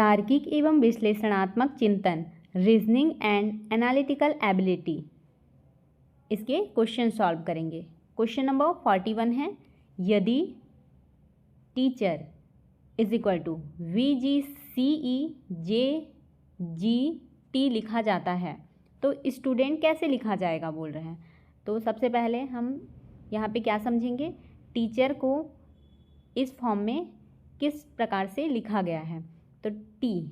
तार्किक एवं विश्लेषणात्मक चिंतन, रीजनिंग एंड एनालिटिकल एबिलिटी, इसके क्वेश्चन सॉल्व करेंगे। क्वेश्चन नंबर 41 है, यदि teacher is equal to VGCEJGT लिखा जाता है तो स्टूडेंट कैसे लिखा जाएगा बोल रहे हैं। तो सबसे पहले हम यहाँ पे क्या समझेंगे, टीचर को इस फॉर्म में किस प्रकार से लिखा गया है। तो टी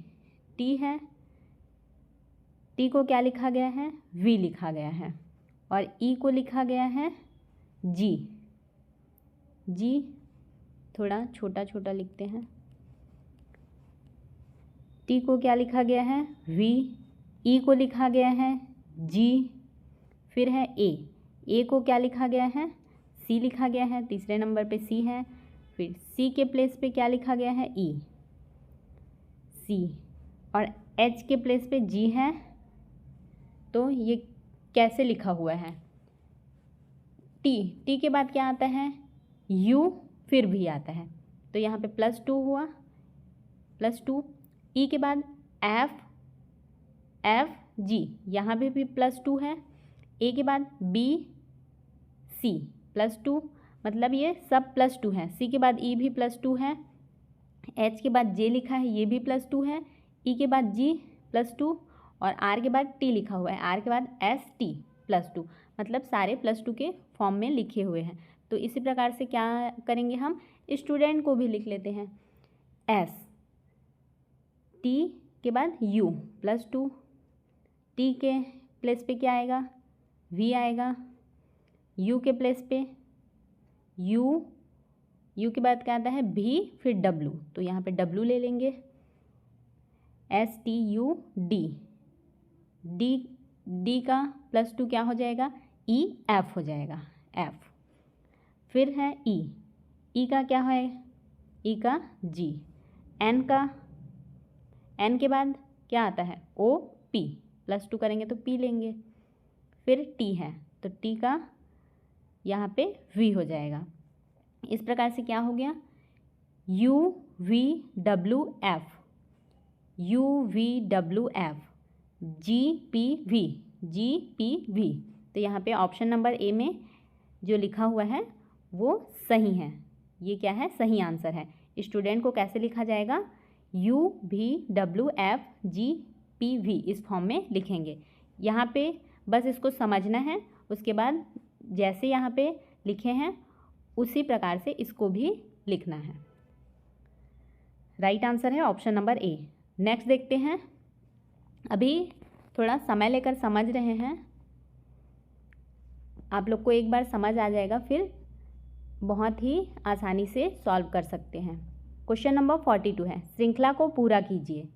है, टी को क्या लिखा गया है, V लिखा गया है, और E को लिखा गया है G थोड़ा छोटा छोटा लिखते हैं। टी को क्या लिखा गया है, V, E को लिखा गया है G, फिर है A को क्या लिखा गया है, C लिखा गया है, तीसरे नंबर पे C है, फिर C के प्लेस पे क्या लिखा गया है, E, C, और H के प्लेस पे G है। तो ये कैसे लिखा हुआ है, टी के बाद क्या आता है, U, फिर भी आता है, तो यहाँ पे +2 हुआ, +2। E के बाद F G, यहाँ पे भी +2 है। A के बाद B C +2, मतलब ये सब +2 है। C के बाद E भी +2 है, H के बाद J लिखा है, ये भी +2 है, E के बाद G +2, और R के बाद T लिखा हुआ है, R के बाद ST +2, मतलब सारे +2 के फॉर्म में लिखे हुए हैं। तो इसी प्रकार से क्या करेंगे, हम स्टूडेंट को भी लिख लेते हैं, S, T के बाद U +2, T के प्लेस पे क्या आएगा, V आएगा, U के प्लेस पे U के बाद क्या आता है, V, फिर W, तो यहाँ पे W ले लेंगे, STUD, D का +2 क्या हो जाएगा, EF हो जाएगा, F, फिर है E का क्या है, E का G, N के बाद क्या आता है, OP, +2 करेंगे तो P लेंगे, फिर T है तो T का यहाँ पे V हो जाएगा। इस प्रकार से क्या हो गया, UVWF, GPV। तो यहाँ पे ऑप्शन नंबर A में जो लिखा हुआ है वो सही है, ये क्या है, सही आंसर है। स्टूडेंट को कैसे लिखा जाएगा, UVWFGPV, इस फॉर्म में लिखेंगे। यहाँ पे बस इसको समझना है, उसके बाद जैसे यहाँ पे लिखे हैं उसी प्रकार से इसको भी लिखना है। राइट आंसर है ऑप्शन नंबर A। नेक्स्ट देखते हैं, अभी थोड़ा समय लेकर समझ रहे हैं, आप लोग को एक बार समझ आ जाएगा, फिर बहुत ही आसानी से सॉल्व कर सकते हैं। क्वेश्चन नंबर 42 है, श्रृंखला को पूरा कीजिए।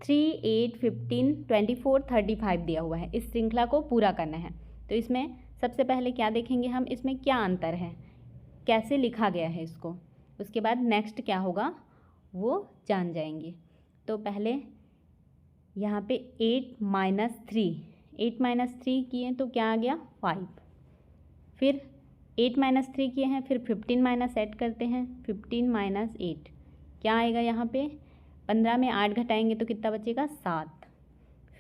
3, 8, 15, 24, 35 दिया हुआ है, इस श्रृंखला को पूरा करना है। तो इसमें सबसे पहले क्या देखेंगे हम, इसमें क्या अंतर है, कैसे लिखा गया है इसको, उसके बाद नेक्स्ट क्या होगा वो जान जाएंगे। तो पहले यहाँ पे 8 - 3 किए तो क्या आ गया, 5, फिर 8 - 3 किए हैं, फिर 15 - 8 करते हैं, 15 - 8 क्या आएगा, यहाँ पे 15 में 8 घटाएंगे तो कितना बचेगा, 7,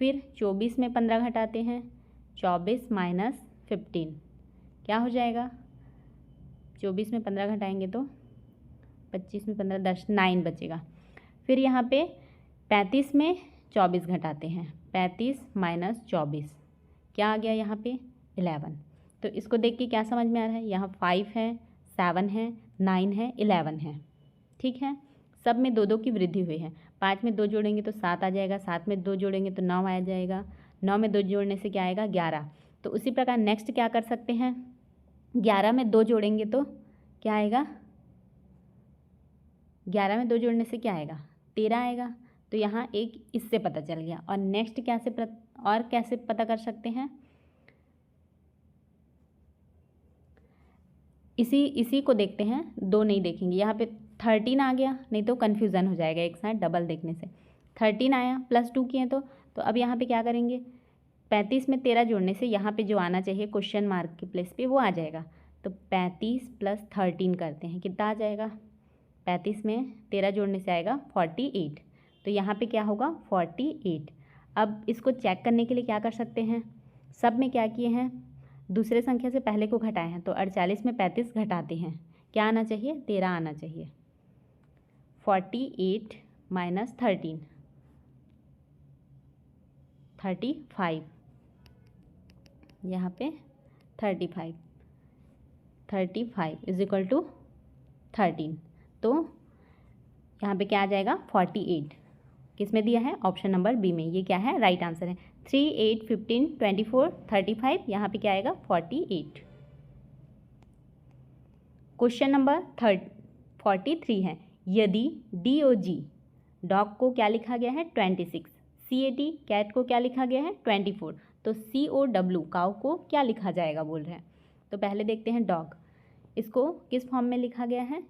फिर 24 में 15 घटाते हैं, 24 - 15 क्या हो जाएगा, 24 में 15 घटाएंगे तो 25 में 15 10, 9 बचेगा। फिर यहाँ पे 35 में 24 घटाते हैं, 35 - 24 क्या आ गया, यहाँ पे 11। तो इसको देख के क्या समझ में आ रहा है, यहाँ 5 है, 7 है, 9 है, 11 है, ठीक है। सब में 2 की वृद्धि हुई है। 5 में 2 जोड़ेंगे तो 7 आ जाएगा, 7 में 2 जोड़ेंगे तो 9 आ जाएगा, 9 में 2 जोड़ने से क्या आएगा, 11। तो उसी प्रकार नेक्स्ट क्या कर सकते हैं, 11 में 2 जोड़ेंगे तो क्या आएगा, 11 में 2 जोड़ने से क्या आएगा, 13 आएगा। तो यहाँ एक इससे पता चल गया। और नेक्स्ट कैसे पता कर सकते हैं, इसी को देखते हैं, 2 नहीं देखेंगे। यहाँ पे 13 आ गया, नहीं तो कन्फ्यूज़न हो जाएगा एक साथ डबल देखने से। 13 आया, +2 किए तो अब यहाँ पे क्या करेंगे, 35 में 13 जोड़ने से यहाँ पे जो आना चाहिए क्वेश्चन मार्क के प्लेस पे वो आ जाएगा। तो 35 + 13 करते हैं, कितना आ जाएगा, 35 में 13 जोड़ने से आएगा 48, तो यहाँ पे क्या होगा 48। अब इसको चेक करने के लिए क्या कर सकते हैं, सब में क्या किए हैं, दूसरे संख्या से पहले को घटाए हैं, तो 48 में 35 घटाते हैं, क्या आना चाहिए 13 आना चाहिए। 48 माइनस 13 35, यहाँ पे 35 इज इक्वल टू 13। तो यहाँ पे क्या आ जाएगा 48, किस में दिया है, ऑप्शन नंबर बी में, ये क्या है राइट आंसर है। 3, 8, 15, 24, 35, यहाँ पे क्या आएगा 48। क्वेश्चन नंबर 43 है, यदि DOG डॉग को क्या लिखा गया है 26, CAT कैट को क्या लिखा गया है 24, तो COW काऊ को क्या लिखा जाएगा बोल रहे हैं। तो पहले देखते हैं डॉग, इसको किस फॉर्म में लिखा गया है,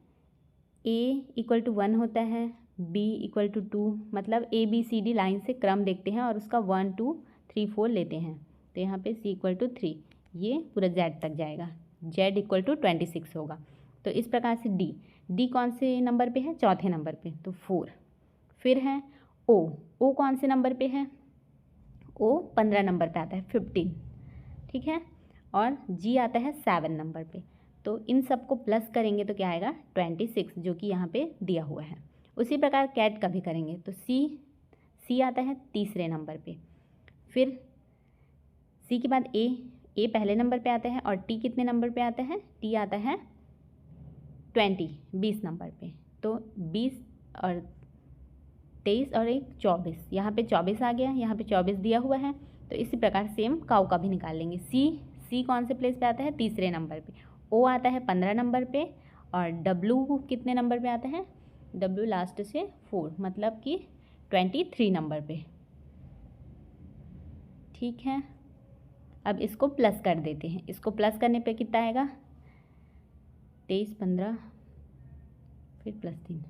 A = 1 होता है, B = 2, मतलब ABCD लाइन से क्रम देखते हैं और उसका 1 2 3 4 लेते हैं। तो यहाँ पे C = 3, ये पूरा Z तक जाएगा, Z = 26 होगा। तो इस प्रकार से D कौन से नंबर पे है, चौथे नंबर पे, तो 4। फिर है O कौन से नंबर पे है, O 15 नंबर पे आता है 15, ठीक है, और G आता है 7 नंबर पे। तो इन सबको प्लस करेंगे तो क्या आएगा 26, जो कि यहाँ पे दिया हुआ है। उसी प्रकार कैट का भी करेंगे तो C आता है तीसरे नंबर पे, फिर C के बाद A पहले नंबर पे आता है, और T कितने नंबर पे आता है, T आता है 20 नंबर पे। तो 20 और 23 और 1 24, यहाँ पे 24 आ गया, यहाँ पे 24 दिया हुआ है। तो इसी प्रकार सेम काऊ का भी निकाल लेंगे। C कौन से प्लेस पे आता है, तीसरे नंबर पे, O आता है 15 नंबर पे, और W कितने नंबर पे आता है, W लास्ट से 4, मतलब कि 23 नंबर पे, ठीक है। अब इसको प्लस कर देते हैं, इसको प्लस करने पे कितना आएगा 23 15 फिर +3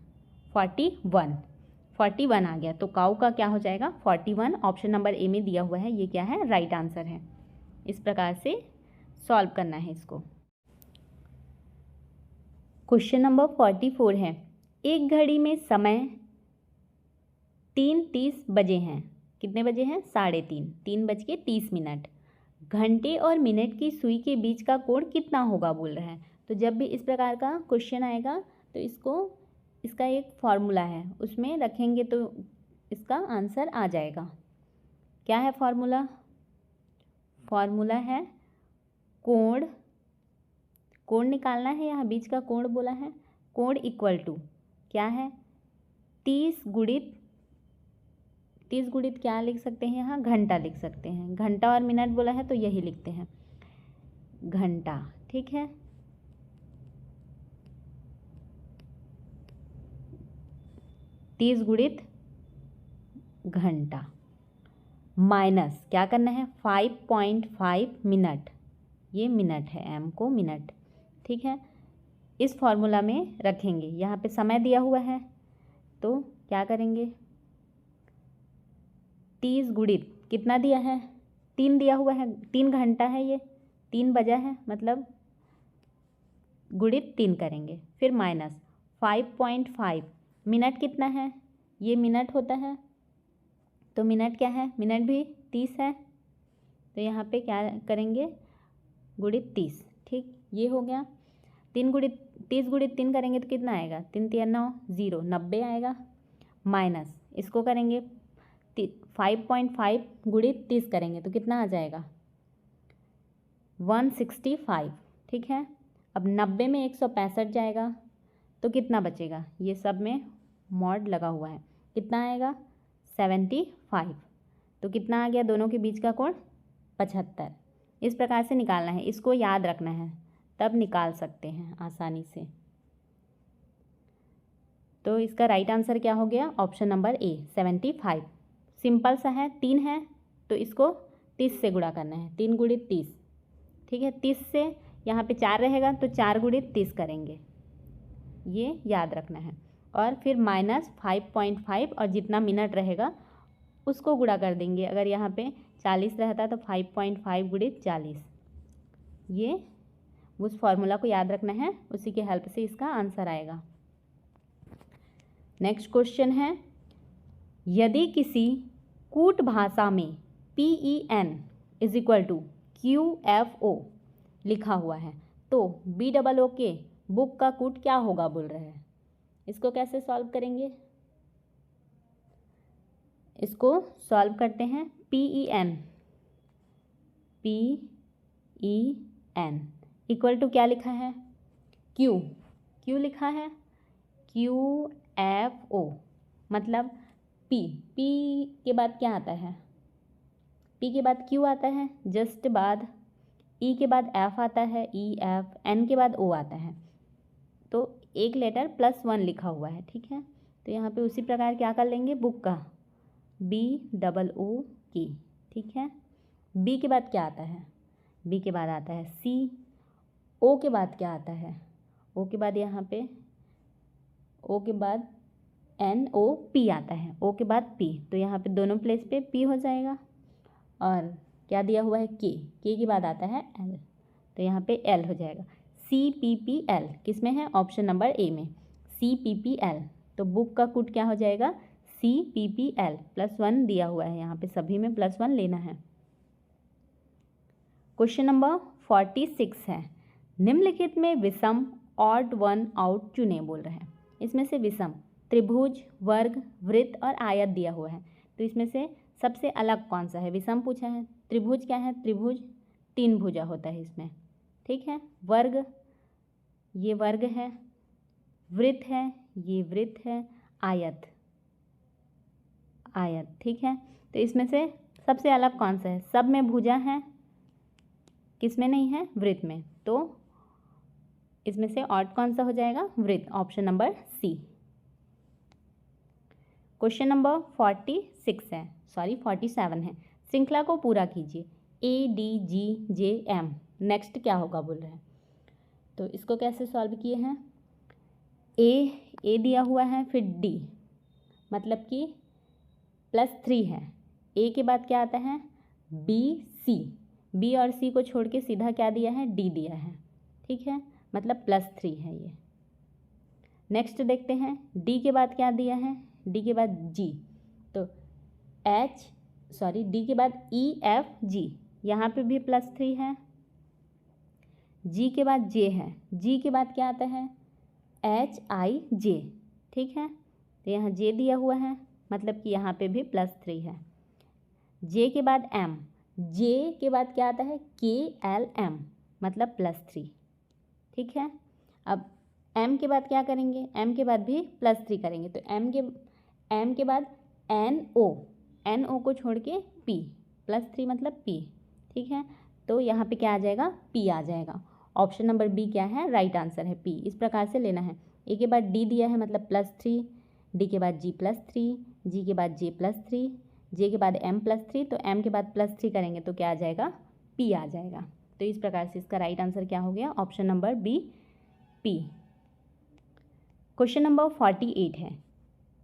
41 आ गया। तो काऊ का क्या हो जाएगा 41, ऑप्शन नंबर ए में दिया हुआ है, ये क्या है राइट आंसर है। इस प्रकार से सॉल्व करना है इसको। क्वेश्चन नंबर 44 है, एक घड़ी में समय 3:30 बजे हैं, कितने बजे हैं 3:30, 3:30। घंटे और मिनट की सुई के बीच का कोण कितना होगा बोल रहा है। तो जब भी इस प्रकार का क्वेश्चन आएगा तो इसका एक फॉर्मूला है, उसमें रखेंगे तो इसका आंसर आ जाएगा। क्या है फॉर्मूला, फॉर्मूला है कोण निकालना है, यहाँ बीच का कोण बोला है, कोण इक्वल टू क्या है 30 गुणित क्या लिख सकते हैं, यहाँ घंटा लिख सकते हैं, घंटा और मिनट बोला है तो यही लिखते हैं घंटा, ठीक है। तीस गुणित घंटा माइनस क्या करना है 5.5 मिनट, ये मिनट है, m को मिनट, ठीक है। इस फॉर्मूला में रखेंगे, यहाँ पे समय दिया हुआ है तो क्या करेंगे 30 गुणित कितना दिया है 3 दिया हुआ है, 3 घंटा है, ये 3 बजा है, मतलब गुणित 3 करेंगे, फिर माइनस 5.5 मिनट कितना है, ये मिनट होता है, तो मिनट क्या है, मिनट भी 30 है, तो यहाँ पे क्या करेंगे गुणित 30, ठीक, ये हो गया। 30 गुणित 3 करेंगे तो कितना आएगा, 3 3 9 0, 90 आएगा, माइनस इसको करेंगे 5.5 गुणित 30 करेंगे तो कितना आ जाएगा 165, ठीक है। अब 90 में 165 जाएगा तो कितना बचेगा, ये सब में मॉड लगा हुआ है, कितना आएगा 75, तो कितना आ गया दोनों के बीच का कोण 75। इस प्रकार से निकालना है, इसको याद रखना है तब निकाल सकते हैं आसानी से। तो इसका राइट आंसर क्या हो गया, ऑप्शन नंबर ए 75। सिंपल सा है, 3 है तो इसको 30 से गुणा करना है, 3 गुणित 30, ठीक है। 30 से यहाँ पे 4 रहेगा तो 4 गुणित 30 करेंगे, ये याद रखना है। और फिर माइनस 5.5 और जितना मिनट रहेगा उसको गुणा कर देंगे, अगर यहाँ पे 40 रहता तो 5.5 गुणित 40, ये उस फॉर्मूला को याद रखना है, उसी के हेल्प से इसका आंसर आएगा। नेक्स्ट क्वेश्चन है यदि किसी कूट भाषा में PEN = QFO लिखा हुआ है तो BOO के बुक का कूट क्या होगा बोल रहे हैं। इसको कैसे सॉल्व करेंगे, इसको सॉल्व करते हैं। PEN = क्या लिखा है, Q लिखा है, QFO मतलब P के बाद क्या आता है, P के बाद Q आता है, जस्ट बाद E के बाद F आता है, EF, N के बाद O आता है, तो एक लेटर +1 लिखा हुआ है, ठीक है। तो यहाँ पे उसी प्रकार क्या कर लेंगे, बुक का BOO की, ठीक है। B के बाद क्या आता है, B के बाद आता है C, O के बाद क्या आता है, O के बाद यहाँ पे O के बाद NOP आता है, O के बाद P, तो यहाँ पे दोनों प्लेस पे P हो जाएगा। और क्या दिया हुआ है, K के बाद आता है L, तो यहाँ पे L हो जाएगा। CPPL किस में है, ऑप्शन नंबर ए में CPPL, तो बुक का कूट क्या हो जाएगा, CPPL। +1 दिया हुआ है यहाँ पे, सभी में +1 लेना है। क्वेश्चन नंबर 46 है, निम्नलिखित में विषम ऑड वन आउट चुने बोल रहे हैं। इसमें से विषम त्रिभुज, वर्ग, वृत्त और आयत दिया हुआ है, तो इसमें से सबसे अलग कौन सा है, विषम पूछा है। त्रिभुज क्या है, त्रिभुज 3 भुजा होता है इसमें, ठीक है। वर्ग, ये वर्ग है, वृत्त है, ये वृत्त है, आयत, ठीक है। तो इसमें से सबसे अलग कौन सा है, सब में भुजा है, किस में नहीं है, वृत्त में, तो इसमें से ऑड कौन सा हो जाएगा, वृत्त, option number C. Question number 47 है, श्रृंखला को पूरा कीजिए। ADGJM नेक्स्ट क्या होगा बोल रहे हैं, तो इसको कैसे सॉल्व किए हैं। ए दिया हुआ है, फिर D मतलब कि +3 है, A के बाद क्या आता है BC, B और C को छोड़ के सीधा क्या दिया है, D दिया है, ठीक है, मतलब +3 है ये। नेक्स्ट देखते हैं, D के बाद क्या दिया है, D के बाद G, तो D के बाद EFG, यहाँ पे भी +3 है। G के बाद J है, G के बाद क्या आता है HIJ, ठीक है, तो यहाँ J दिया हुआ है, मतलब कि यहाँ पे भी +3 है। J के बाद M, J के बाद क्या आता है KLM, मतलब +3, ठीक है। अब M के बाद क्या करेंगे, M के बाद भी +3 करेंगे, तो M के बाद NO को छोड़ के P, +3 मतलब P, ठीक है। तो यहाँ पे क्या आ जाएगा, P आ जाएगा। ऑप्शन नंबर बी क्या है, राइट आंसर है P। इस प्रकार से लेना है। A के बाद D दिया है मतलब +3, D के बाद G +3, G के बाद J +3, J के बाद M +3, तो M के बाद +3 करेंगे तो क्या आ जाएगा, P आ जाएगा। तो इस प्रकार से इसका राइट आंसर क्या हो गया, option number B P। Question number 48 है,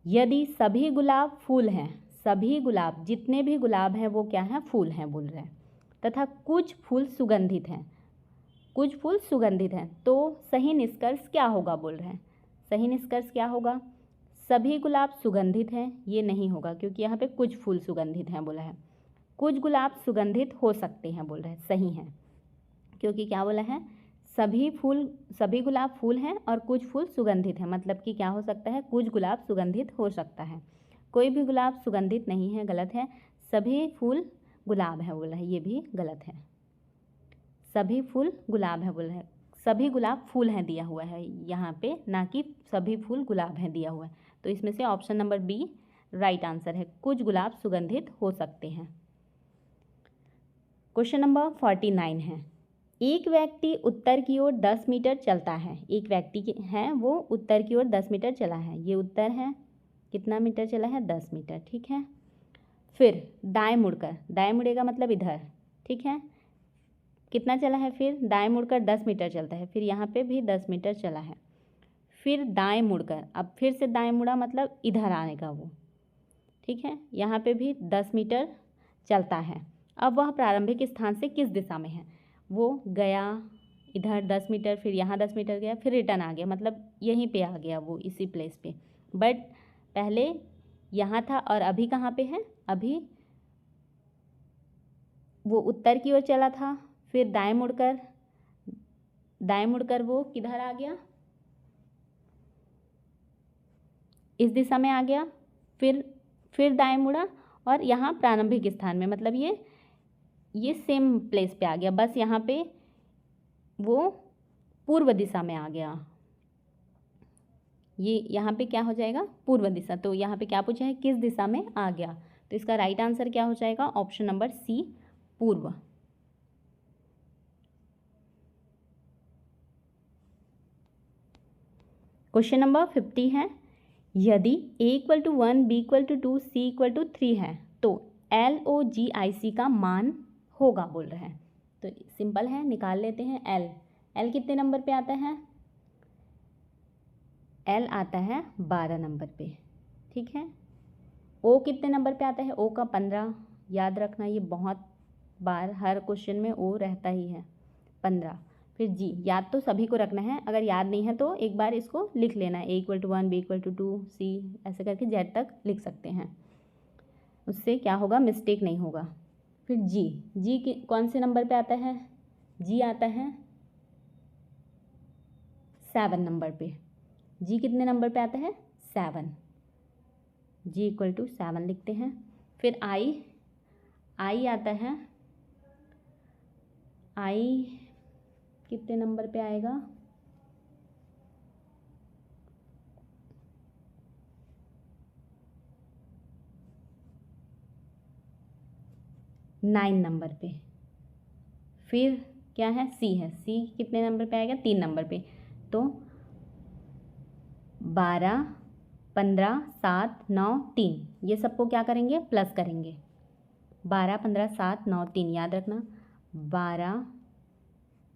यदि सभी गुलाब फूल हैं, सभी गुलाब जितने भी गुलाब हैं वो क्या हैं, फूल हैं बोल रहे हैं, तथा कुछ फूल सुगंधित हैं, कुछ फूल सुगंधित हैं, तो सही निष्कर्ष क्या होगा बोल रहे हैं। सही निष्कर्ष क्या होगा, सभी गुलाब सुगंधित हैं, ये नहीं होगा क्योंकि यहाँ पे कुछ फूल सुगंधित हैं बोला है। कुछ गुलाब सुगंधित हो सकते हैं बोल रहे हैं, सही है, क्योंकि क्या बोला है, सभी गुलाब फूल हैं और कुछ फूल सुगंधित हैं, मतलब कि क्या हो सकता है, कुछ गुलाब सुगंधित हो सकता है। कोई भी गुलाब सुगंधित नहीं है, गलत है। सभी फूल गुलाब है बोला है, ये भी गलत है। सभी फूल गुलाब है बोला है, सभी गुलाब फूल हैं दिया हुआ है यहाँ पे, ना कि सभी फूल गुलाब हैं दिया हुआ है। तो इसमें से option number B right answer है, कुछ गुलाब सुगंधित हो सकते हैं। क्वेश्चन नंबर 49 है, एक व्यक्ति उत्तर की ओर 10 मीटर चलता है। एक व्यक्ति है वो उत्तर की ओर 10 मीटर चला है, ये उत्तर है, कितना मीटर चला है, 10 मीटर, ठीक है। फिर दाएं मुड़ेगा मतलब इधर, ठीक है, कितना चला है, फिर दाएं मुड़कर 10 मीटर चलता है, फिर यहाँ पे भी 10 मीटर चला है, फिर दाएं मुड़कर, अब फिर से दाएं मुड़ा मतलब इधर आने का वो, ठीक है, यहाँ पे भी 10 मीटर चलता है। अब वह प्रारंभिक स्थान से किस दिशा में है, वो गया इधर 10 मीटर, फिर यहाँ 10 मीटर गया, फिर रिटर्न आ गया, मतलब यहीं पे आ गया वो, इसी प्लेस पे, बट पहले यहाँ था और अभी कहाँ पे है, अभी वो उत्तर की ओर चला था, फिर दाएं मुड़कर वो किधर आ गया, इस दिशा में आ गया, फिर दाएं मुड़ा और यहाँ प्रारंभिक स्थान में, मतलब ये सेम प्लेस पे आ गया, बस यहाँ पे वो पूर्व दिशा में आ गया। ये यहाँ पे क्या हो जाएगा, पूर्व दिशा। तो यहाँ पे क्या पूछा है, किस दिशा में आ गया, तो इसका राइट आंसर क्या हो जाएगा, ऑप्शन नंबर सी, पूर्व। क्वेश्चन नंबर 50 है, यदि a = 1, b = 2, c = 3 है तो LOGIC का मान होगा बोल रहे हैं। तो सिंपल है, निकाल लेते हैं। L कितने नंबर पे आता है, L आता है 12 नंबर पे, ठीक है। O कितने नंबर पे आता है, O का 15, याद रखना, ये बहुत बार हर क्वेश्चन में O रहता ही है, 15। फिर G, याद तो सभी को रखना है, अगर याद नहीं है तो एक बार इसको लिख लेना, a = 1, b = 2, c ऐसे करके Z तक लिख सकते हैं, उससे क्या होगा, मिस्टेक नहीं होगा। फिर G कौन से नंबर पे आता है, G आता है 7 नंबर पे। G कितने नंबर पे आता है, 7, G = 7 लिखते हैं। फिर I आता है, I कितने नंबर पे आएगा, 9 नंबर पे। फिर क्या है, C है, C कितने नंबर पे आएगा, 3 नंबर पे। तो 12, 15, 7, 9, 3, ये सबको क्या करेंगे, प्लस करेंगे। 12, 15, 7, 9, 3, याद रखना। 12,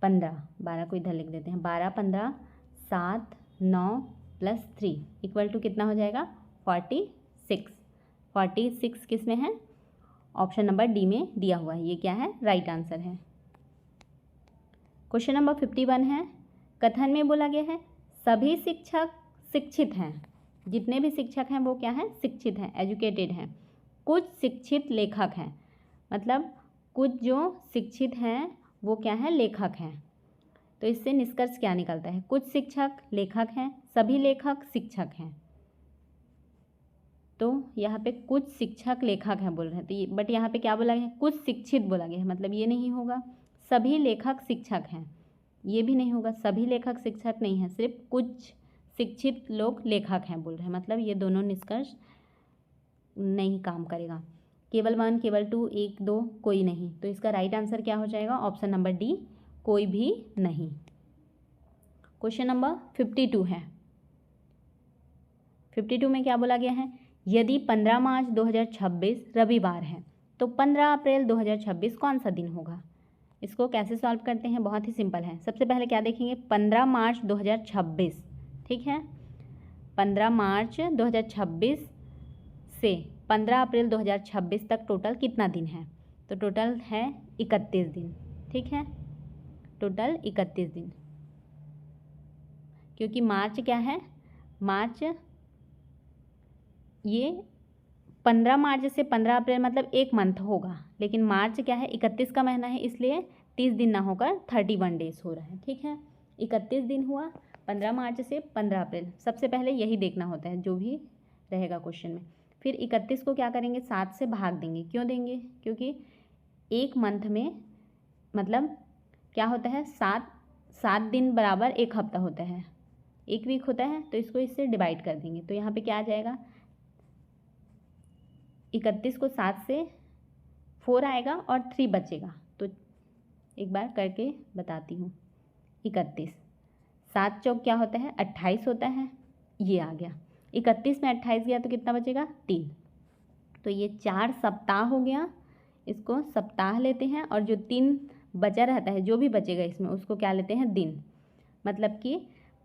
15 को इधर लिख देते हैं, 12, 15, 7, 9 + 3 = कितना हो जाएगा, 46। 46 किस में है, ऑप्शन नंबर डी में दिया हुआ है, ये क्या है, राइट आंसर है। क्वेश्चन नंबर 51 है, कथन में बोला गया है सभी शिक्षक शिक्षित हैं, जितने भी शिक्षक हैं वो क्या हैं, शिक्षित हैं, एजुकेटेड हैं। कुछ शिक्षित लेखक हैं, मतलब कुछ जो शिक्षित हैं वो क्या है, लेखक हैं। तो इससे निष्कर्ष क्या निकलता है, कुछ शिक्षक लेखक हैं, सभी लेखक शिक्षक हैं। तो यहाँ पे कुछ शिक्षक लेखक हैं बोल रहे हैं, तो ये बट यहाँ पे क्या बोला गया है, कुछ शिक्षित बोला गया है, मतलब ये नहीं होगा सभी लेखक शिक्षक हैं, ये भी नहीं होगा सभी लेखक शिक्षक नहीं हैं, सिर्फ कुछ शिक्षित लोग लेखक हैं बोल रहे हैं, मतलब ये दोनों निष्कर्ष नहीं काम करेगा। केवल 1, केवल 2, 1, 2 कोई नहीं, तो इसका राइट आंसर क्या हो जाएगा, ऑप्शन नंबर डी, कोई भी नहीं। क्वेश्चन नंबर 52 है, 52 में क्या बोला गया है, यदि 15 मार्च 2026 रविवार है तो 15 अप्रैल 2026 कौन सा दिन होगा। इसको कैसे सॉल्व करते हैं, बहुत ही सिंपल है। सबसे पहले क्या देखेंगे, 15 मार्च 2026, ठीक है, 15 मार्च 2026 से 15 अप्रैल 2026 तक टोटल कितना दिन है, तो टोटल है 31 दिन, ठीक है, टोटल 31 दिन। क्योंकि मार्च क्या है, मार्च ये 15 मार्च से 15 अप्रैल मतलब एक मंथ होगा, लेकिन मार्च क्या है, 31 का महीना है, इसलिए 30 दिन ना होकर 31 डेज हो रहा है, ठीक है। 31 दिन हुआ 15 मार्च से 15 अप्रैल, सबसे पहले यही देखना होता है जो भी रहेगा क्वेश्चन में। फिर 31 को क्या करेंगे, 7 से भाग देंगे, क्यों देंगे, क्योंकि एक मंथ में मतलब क्या होता है, 7 दिन बराबर एक हफ्ता होता है, एक वीक होता है, तो इसको इससे डिवाइड कर देंगे, तो यहाँ पे क्या आ जाएगा, 31 को 7 से 4 आएगा और 3 बचेगा, तो एक बार करके बताती हूँ। 31, 7 चौक क्या होता है, 28 होता है, ये आ गया, 31 में 28 गया तो कितना बचेगा, 3, तो ये 4 सप्ताह हो गया, इसको सप्ताह लेते हैं, और जो 3 बचा रहता है, जो भी बचेगा इसमें, उसको क्या लेते हैं, दिन। मतलब कि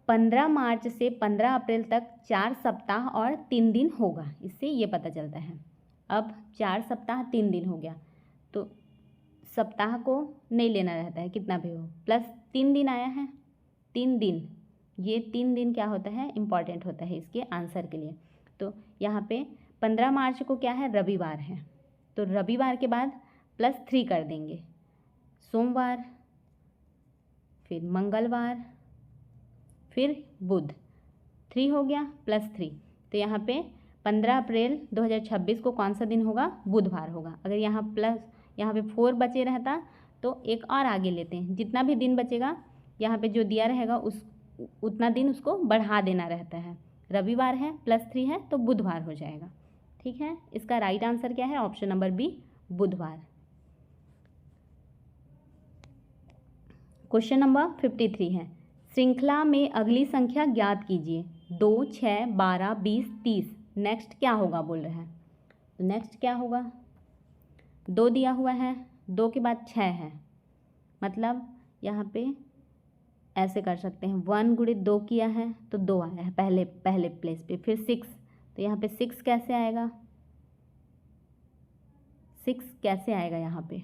15 मार्च से 15 अप्रैल तक 4 सप्ताह और 3 दिन होगा, इससे ये पता चलता है। अब 4 सप्ताह 3 दिन हो गया, तो सप्ताह को नहीं लेना रहता है, कितना भी हो, प्लस 3 दिन आया है, 3 दिन, ये 3 दिन क्या होता है, इम्पॉर्टेंट होता है इसके आंसर के लिए। तो यहाँ पे 15 मार्च को क्या है, रविवार है, तो रविवार के बाद +3 कर देंगे, सोमवार, फिर मंगलवार, फिर बुध, 3 हो गया +3। तो यहाँ पे 15 अप्रैल 2026 को कौन सा दिन होगा, बुधवार होगा। अगर यहाँ पे 4 बचे रहता तो एक और आगे लेते हैं, जितना भी दिन बचेगा यहाँ पे जो दिया रहेगा उतना दिन उसको बढ़ा देना रहता है। रविवार है, +3 है, तो बुधवार हो जाएगा। ठीक है, इसका राइट आंसर क्या है, ऑप्शन नंबर बी, बुधवार। क्वेश्चन नंबर 53 है, श्रृंखला में अगली संख्या ज्ञात कीजिए। 2, 6, 12, 20, 30। नेक्स्ट क्या होगा बोल रहे हैं, तो नेक्स्ट क्या होगा, 2 दिया हुआ है, 2 के बाद 6 है, मतलब यहाँ पे ऐसे कर सकते हैं, 1 गुणित 2 किया है तो 2 आया है पहले प्लेस पे। फिर 6, तो यहाँ पे 6 कैसे आएगा, 6 कैसे आएगा, यहाँ पे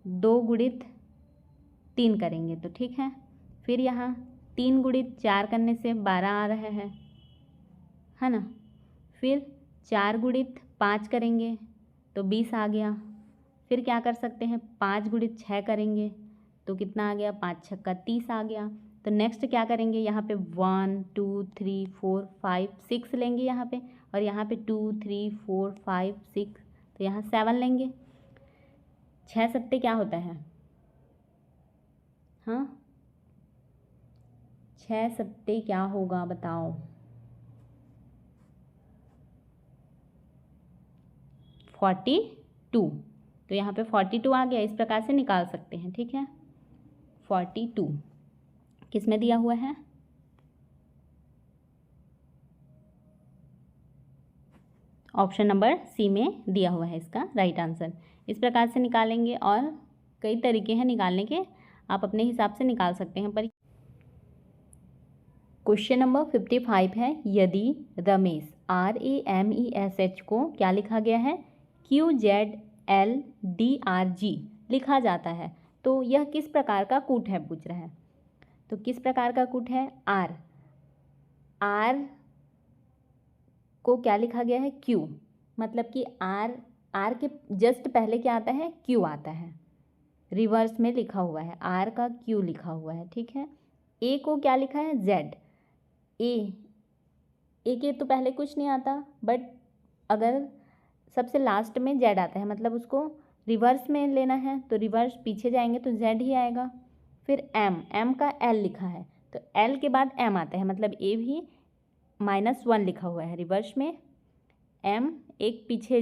2 गुणित 3 करेंगे तो ठीक है। फिर यहाँ 3 गुणित 4 करने से 12 आ रहा है ना। फिर 4 गुणित 5 करेंगे तो 20 आ गया। फिर क्या कर सकते हैं, 5 गुणित 6 करेंगे तो कितना आ गया, 5 छक्का 30 आ गया। तो नेक्स्ट क्या करेंगे, यहाँ पे 1 2 3 4 5 6 लेंगे यहाँ पे, और यहाँ पे 2 3 4 5 6, तो यहाँ 7 लेंगे। 6 सत्ते क्या होता है, हाँ 6 सत्ते क्या होगा बताओ, 42। तो यहाँ पे 42 आ गया, इस प्रकार से निकाल सकते हैं। ठीक है, 42 किस में दिया हुआ है, ऑप्शन नंबर सी में दिया हुआ है इसका राइट आंसर। इस प्रकार से निकालेंगे, और कई तरीके हैं निकालने के, आप अपने हिसाब से निकाल सकते हैं। पर क्वेश्चन नंबर 55 है, यदि रमेश RAMESH को क्या लिखा गया है, QZLDRG लिखा जाता है, तो यह किस प्रकार का कूट है पूछ रहा है। तो किस प्रकार का कूट है, R को क्या लिखा गया है, Q, मतलब कि R के जस्ट पहले क्या आता है, Q आता है, रिवर्स में लिखा हुआ है, R का Q लिखा हुआ है। ठीक है, A को क्या लिखा है, Z। ए के तो पहले कुछ नहीं आता, बट अगर सबसे लास्ट में Z आता है, मतलब उसको रिवर्स में लेना है, तो रिवर्स पीछे जाएंगे तो Z ही आएगा। फिर M का L लिखा है, तो L के बाद M आता है, मतलब A भी -1 लिखा हुआ है रिवर्स में। M एक पीछे,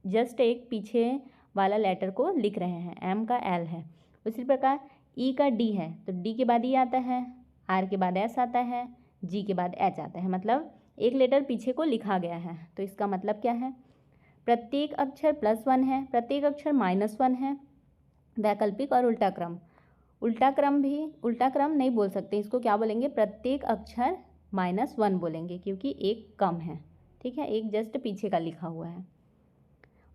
जस्ट एक पीछे वाला लेटर को लिख रहे हैं, M का L है। उसी प्रकार E का D है, तो D के बाद E आता है, R के बाद S आता है, G के बाद H आता है, मतलब एक लेटर पीछे को लिखा गया है। तो इसका मतलब क्या है, प्रत्येक अक्षर +1 है, प्रत्येक अक्षर -1 है। वैकल्पिक और उल्टा क्रम, उल्टा क्रम नहीं बोल सकते, इसको क्या बोलेंगे, प्रत्येक अक्षर -1 बोलेंगे, क्योंकि एक कम है। ठीक है, एक जस्ट पीछे का लिखा हुआ है।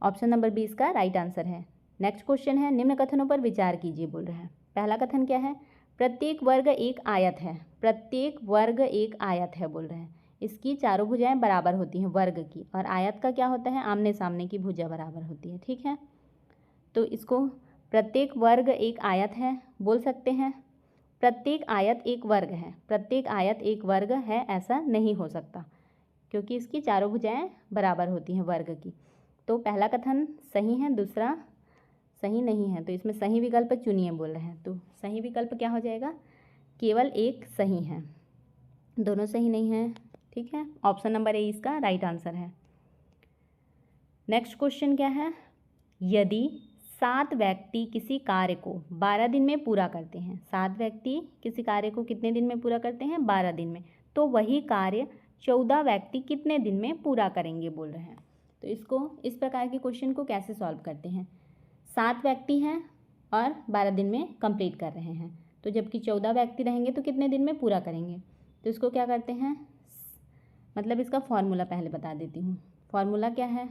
ऑप्शन नंबर 20 का राइट आंसर है। नेक्स्ट क्वेश्चन है, निम्न कथनों पर विचार कीजिए बोल रहा है। पहला कथन क्या है, प्रत्येक वर्ग एक आयत है, प्रत्येक वर्ग एक आयत है बोल रहे हैं। इसकी चारों भुजाएं बराबर होती हैं वर्ग की, और आयत का क्या होता है, आमने सामने की भुजा बराबर होती है। ठीक है, तो इसको प्रत्येक वर्ग एक आयत है बोल सकते हैं। प्रत्येक आयत एक वर्ग है, प्रत्येक आयत एक वर्ग है ऐसा नहीं हो सकता, क्योंकि इसकी चारों भुजाएं बराबर होती हैं वर्ग की। तो पहला कथन सही है, दूसरा सही नहीं है, तो इसमें सही विकल्प चुनिए बोल रहे हैं। तो सही विकल्प क्या हो जाएगा, केवल एक सही है, दोनों सही नहीं है। ठीक है, ऑप्शन नंबर ए इसका राइट आंसर है। नेक्स्ट क्वेश्चन क्या है, यदि 7 व्यक्ति किसी कार्य को 12 दिन में पूरा करते हैं, 7 व्यक्ति किसी कार्य को कितने दिन में पूरा करते हैं, 12 दिन में, तो वही कार्य 14 व्यक्ति कितने दिन में पूरा करेंगे बोल रहे हैं। तो इसको, इस प्रकार के क्वेश्चन को कैसे सॉल्व करते हैं, 7 व्यक्ति हैं और 12 दिन में कंप्लीट कर रहे हैं, तो जबकि 14 व्यक्ति रहेंगे तो कितने दिन में पूरा करेंगे। तो इसको क्या करते हैं, मतलब इसका फॉर्मूला पहले बता देती हूँ। फॉर्मूला क्या है,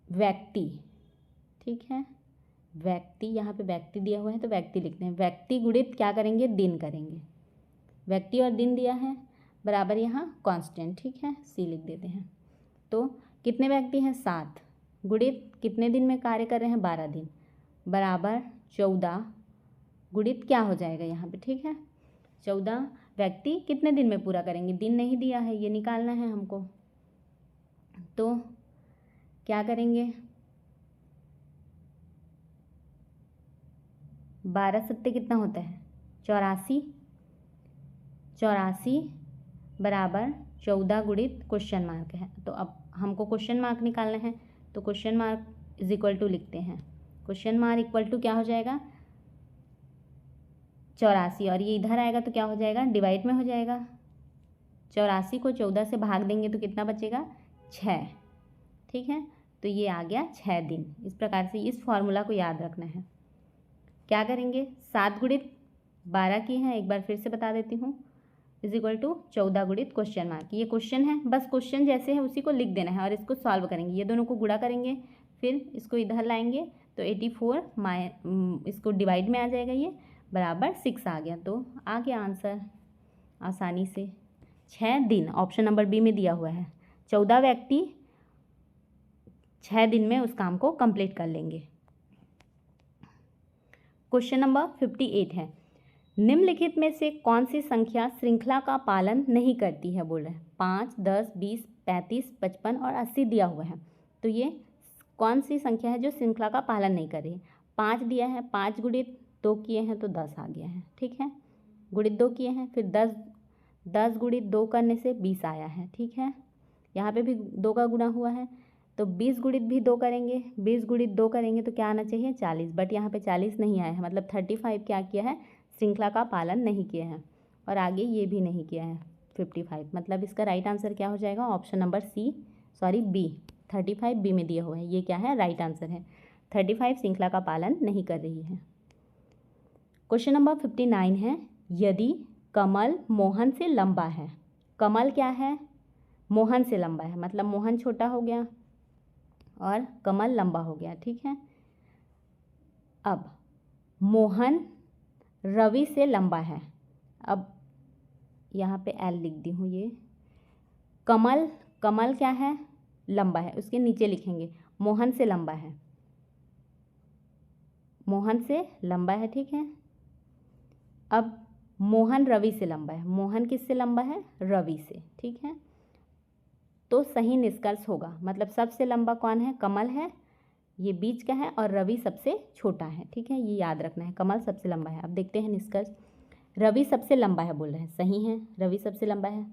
व्यक्ति, ठीक है, व्यक्ति, यहाँ पे व्यक्ति दिया हुआ है तो व्यक्ति लिखते हैं, व्यक्ति गुणित क्या करेंगे, दिन करेंगे। व्यक्ति और दिन दिया है, बराबर यहाँ कांस्टेंट, ठीक है, सी लिख देते हैं। तो कितने व्यक्ति हैं 7, गुणित कितने दिन में कार्य कर रहे हैं 12 दिन, बराबर 14 गुणित क्या हो जाएगा यहाँ पे, ठीक है, 14 व्यक्ति कितने दिन में पूरा करेंगे, दिन नहीं दिया है, ये निकालना है हमको। तो क्या करेंगे, 12 सत्ते कितना होता है 84, 84 बराबर 14 गुणित क्वेश्चन मार्क है। तो अब हमको क्वेश्चन मार्क निकालना है, तो question mark is equal to लिखते हैं, क्वेश्चन मार्क इक्वल टू क्या हो जाएगा 84, और ये इधर आएगा तो क्या हो जाएगा डिवाइड में हो जाएगा, 84 को 14 से भाग देंगे तो कितना बचेगा 6, ठीक है, तो ये आ गया 6 दिन। इस प्रकार से इस फॉर्मूला को याद रखना है। क्या करेंगे 7 गुणित 12 की है, एक बार फिर से बता देती हूँ, इज इक्वल टू 14 गुणित क्वेश्चन मार्क, ये क्वेश्चन है, बस क्वेश्चन जैसे है उसी को लिख देना है और इसको सॉल्व करेंगे, ये दोनों को गुणा करेंगे, फिर इसको इधर लाएंगे तो 84 इसको डिवाइड में आ जाएगा, ये बराबर 6 आ गया। तो आ गया आंसर आसानी से 6 दिन, ऑप्शन नंबर बी में दिया हुआ है। 14 व्यक्ति 6 दिन में उस काम को कंप्लीट कर लेंगे। क्वेश्चन नंबर 58 है, निम्नलिखित में से कौन सी संख्या श्रृंखला का पालन नहीं करती है, बोल रहे हैं 5, 10, 20, 35, 55 और 80 दिया हुआ है। तो ये कौन सी संख्या है जो श्रृंखला का पालन नहीं कर रही है। 5 दिया है, 5 गुणित 2 किए हैं तो 10 आ गया है, ठीक है, गुणित 2 किए हैं, फिर 10 गुणित 2 करने से 20 आया है, ठीक है, यहाँ पे भी 2 का गुणा हुआ है, तो 20 गुणित भी 2 करेंगे, 20 गुणित 2 करेंगे तो क्या आना चाहिए 40, बट यहाँ पे 40 नहीं आया है, मतलब 35 क्या किया है श्रृंखला का पालन नहीं किया है, और आगे ये भी नहीं किया है 55, मतलब इसका राइट आंसर क्या हो जाएगा ऑप्शन नंबर बी, 35 बी में दिया हुआ है, ये क्या है राइट आंसर है, 35 श्रृंखला का पालन नहीं कर रही है। क्वेश्चन नंबर 59 है, यदि कमल मोहन से लंबा है, कमल क्या है मोहन से लंबा है, मतलब मोहन छोटा हो गया और कमल लंबा हो गया, ठीक है। अब मोहन रवि से लंबा है, अब यहाँ पे एल लिख दी हूँ, ये कमल क्या है लंबा है, उसके नीचे लिखेंगे मोहन से लंबा है, मोहन से लंबा है, ठीक है। अब मोहन रवि से लंबा है, मोहन किससे लंबा है रवि से, ठीक है, तो सही निष्कर्ष होगा, मतलब सबसे लंबा कौन है कमल है, ये बीच का है, और रवि सबसे छोटा है, ठीक है, ये याद रखना है, कमल सबसे लंबा है। अब देखते हैं निष्कर्ष, रवि सबसे लंबा है बोल रहे हैं, सही है, रवि सबसे लंबा है,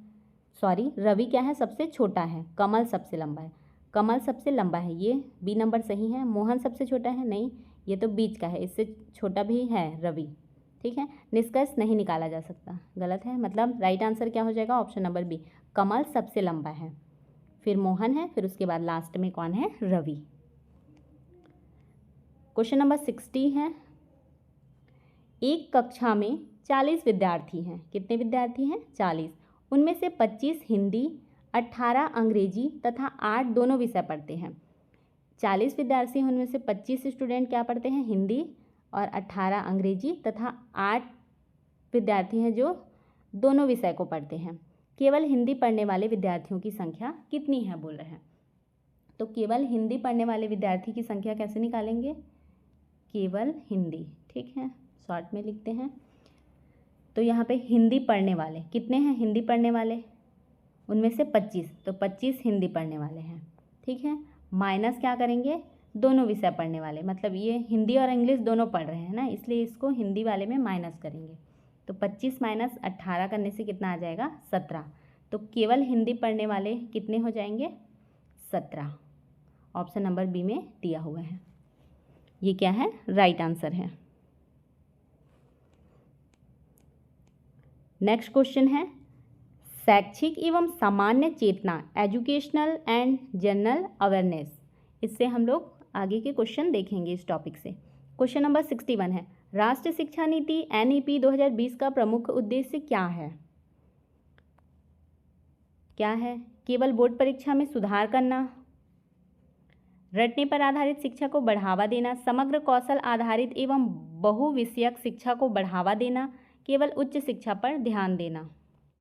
सॉरी रवि क्या है सबसे छोटा है, कमल सबसे लंबा है, कमल सबसे लंबा है, ये बी नंबर सही है। मोहन सबसे छोटा है, नहीं ये तो बीच का है, इससे छोटा भी है रवि, ठीक है, निष्कर्ष नहीं निकाला जा सकता, गलत है, मतलब राइट आंसर क्या हो जाएगा ऑप्शन नंबर बी, कमल सबसे लंबा है, फिर मोहन है, फिर उसके बाद लास्ट में कौन है रवि। क्वेश्चन नंबर 60 है, एक कक्षा में 40 विद्यार्थी हैं, कितने विद्यार्थी हैं 40, उनमें से 25 हिंदी, 18 अंग्रेजी तथा 8 दोनों विषय पढ़ते हैं। 40 विद्यार्थी हैं, उनमें से 25 स्टूडेंट क्या पढ़ते हैं हिंदी और 18 अंग्रेजी तथा 8 विद्यार्थी हैं जो दोनों विषय को पढ़ते हैं। केवल हिंदी पढ़ने वाले विद्यार्थियों की संख्या कितनी है बोल रहे हैं। तो केवल हिंदी पढ़ने वाले विद्यार्थी की संख्या कैसे निकालेंगे, केवल हिंदी, ठीक है, शॉर्ट में लिखते हैं। तो यहाँ पे हिंदी पढ़ने वाले कितने हैं, हिंदी पढ़ने वाले उनमें से 25, तो 25 हिंदी पढ़ने वाले हैं, ठीक है, माइनस क्या करेंगे दोनों विषय पढ़ने वाले, मतलब ये हिंदी और इंग्लिश दोनों पढ़ रहे हैं ना, इसलिए इसको हिंदी वाले में माइनस करेंगे। तो 25 माइनस 18 करने से कितना आ जाएगा 17, तो केवल हिंदी पढ़ने वाले कितने हो जाएंगे 17, ऑप्शन नंबर बी में दिया हुआ है, ये क्या है राइट आंसर है। नेक्स्ट क्वेश्चन है, शैक्षिक एवं सामान्य चेतना, एजुकेशनल एंड जनरल अवेयरनेस, इससे हम लोग आगे के क्वेश्चन देखेंगे इस टॉपिक से। क्वेश्चन नंबर 61 है, राष्ट्रीय शिक्षा नीति NEP 2020 का प्रमुख उद्देश्य क्या है, क्या है, केवल बोर्ड परीक्षा में सुधार करना, रटने पर आधारित शिक्षा को बढ़ावा देना, समग्र कौशल आधारित एवं बहुविषयक शिक्षा को बढ़ावा देना, केवल उच्च शिक्षा पर ध्यान देना।